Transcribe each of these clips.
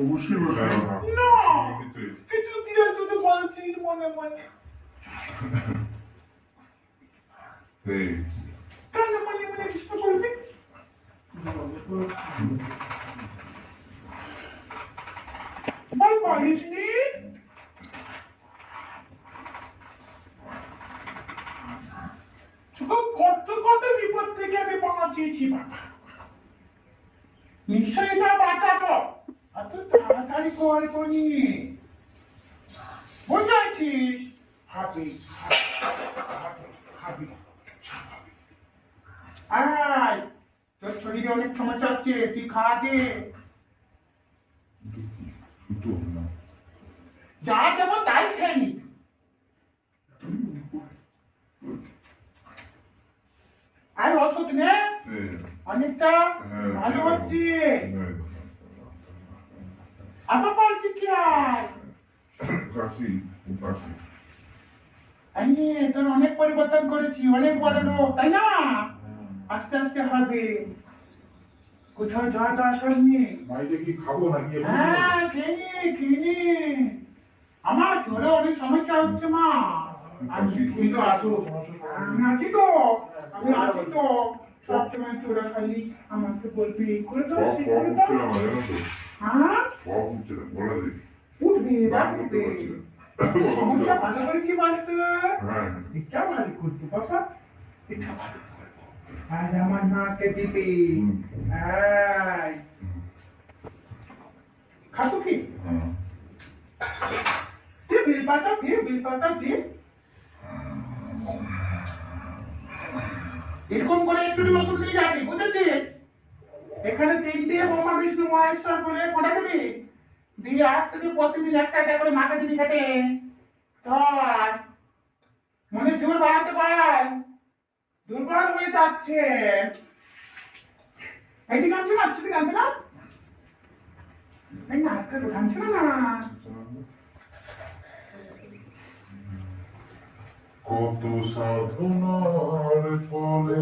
অবশ্যই বলবে না। কিছু দিয়ে শুধু বলছিস মনে মনে। কেন মনে মনে কিছু বলবি? বল বলিসনি? কত কত বিপদ থেকে আমি বাঁচিয়েছি বাবা। নিশ্চয়ই এটা বাঁচাবো। এত তাড়াতাড়ি করবনি। বুঝেছিস? হাবি হাবি আয়, তোর শরীরে অনেক সমস্যা হচ্ছে, তুই খাওয়া দে। যা দেবো তাই খেয়ে নিবি। আর ওষুধ নে, অনেকটা ভালো হচ্ছে। আবার বাড়িতে কি আয়? আমি তোর অনেক পরিবর্তন করেছি, অনেক বড় লোক, তাই না? আস্তে আস্তে হবে। কোথাও যাওয়া তো আসবি? বাইরে কি খাবো নাকি? হ্যাঁ, খেয়ে নে। আমার তোরে অনেক সমস্যা হচ্ছে মা। আমি আছি তো, সবসময় তোরা খালি আমাকে বলবি এই করে দাও, সেই করে দাও। হ্যাঁ, উঠবে সমস্যা ভালো করেছি বলতো। এটা ভালো করবো বাবা, এটা ভালো করবো। আর আমার মাকে দিবি। খাবো কি? বেলপাতা দিয়ে এরকম করে একটু ওষুধ দিয়ে যাবি, বুঝেছিস? এখানে 3টে ব্রহ্মা বিষ্ণু মহেশ্বর বলে ফোটা দিবি, দিয়ে আস্তে দিয়ে প্রতিদিন একটা করে মাকে দিবি খেতে। ধর, মনে জোর বাড়াতে পার, দুর্বল হয়ে যাচ্ছে। এটি কাঁদছে না, আচ্ছুটি কাঁদছে না, এই না আজকাল কাঁদছে না। কত সাধনার ফলে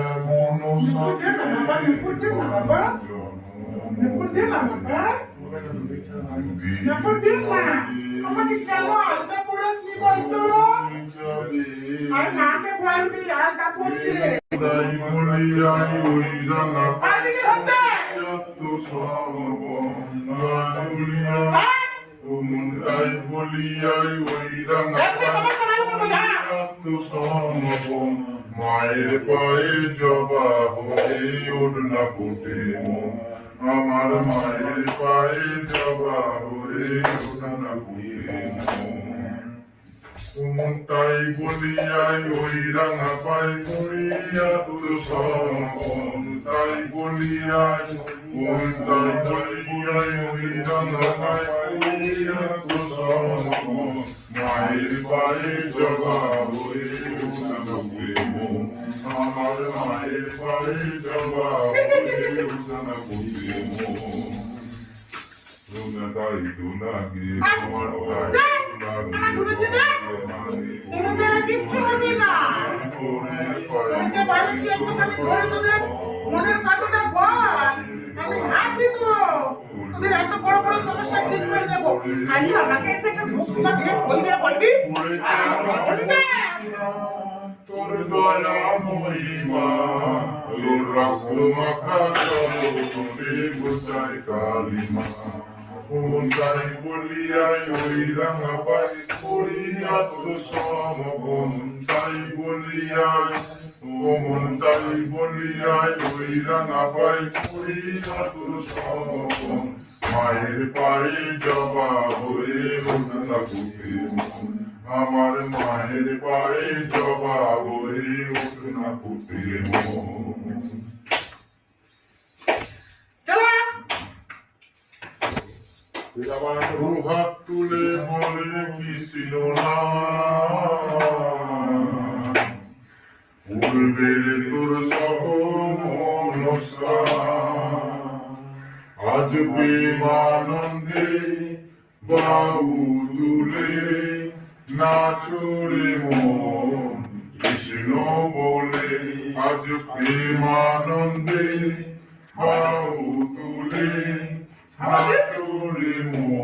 এমন আমাকে কেন আলতা পড়াচ্ছি বলতো? আর নাকে বলবি আলতা পড়ছে। মায়ের পায়ে জবা হয়ে ওড়না ফুটে আমার মায়ের পায়ে জবা হয়ে ওড়না ফুটে তাই বলিয়াই ওই রাঙা পাই করিয়া তোর সমন তাই বলিয়াই ওই রাঙা পাই করিয়া তোর সমন মায়ের পায়ে জবা হয়ে ওড়না ফুটে আমার মায়ের পায়ে জবা হয়ে ওড়না ফুটে তাই তো লাগে আমার কিচ্ছু হবে না। মনের কথাটা বল, আমি আছি তো, তোদের এত বড় বড় সমস্যা ঠিক করে দেবো। আমি আমাকে এসে একটা মুক্তিমা দিয়ে বলবি। তোর দয়া মহিমা তোর রক্ত মাখা তোরে গোসাই কালিমা তাই বলিয়াই ওই রাঙা পাই করিয়া তোর সমন তাই বলিয়াই ওই রাঙা পাই করিয়া তোর সমন মায়ের পায়ে জবা হয়ে ওড়না ফুটে আমার মায়ের পায়ে জবা হয়ে ওড়না ফুটে হাত তুলে বলে কি ছিল না পূর্বের তোর আজ প্রেমানন্দে বাবু তুলে নাচরে মন কৃষ্ণ বলে আজ প্রেমানন্দে বাবু তুলে আবার দে। নাচো রে মন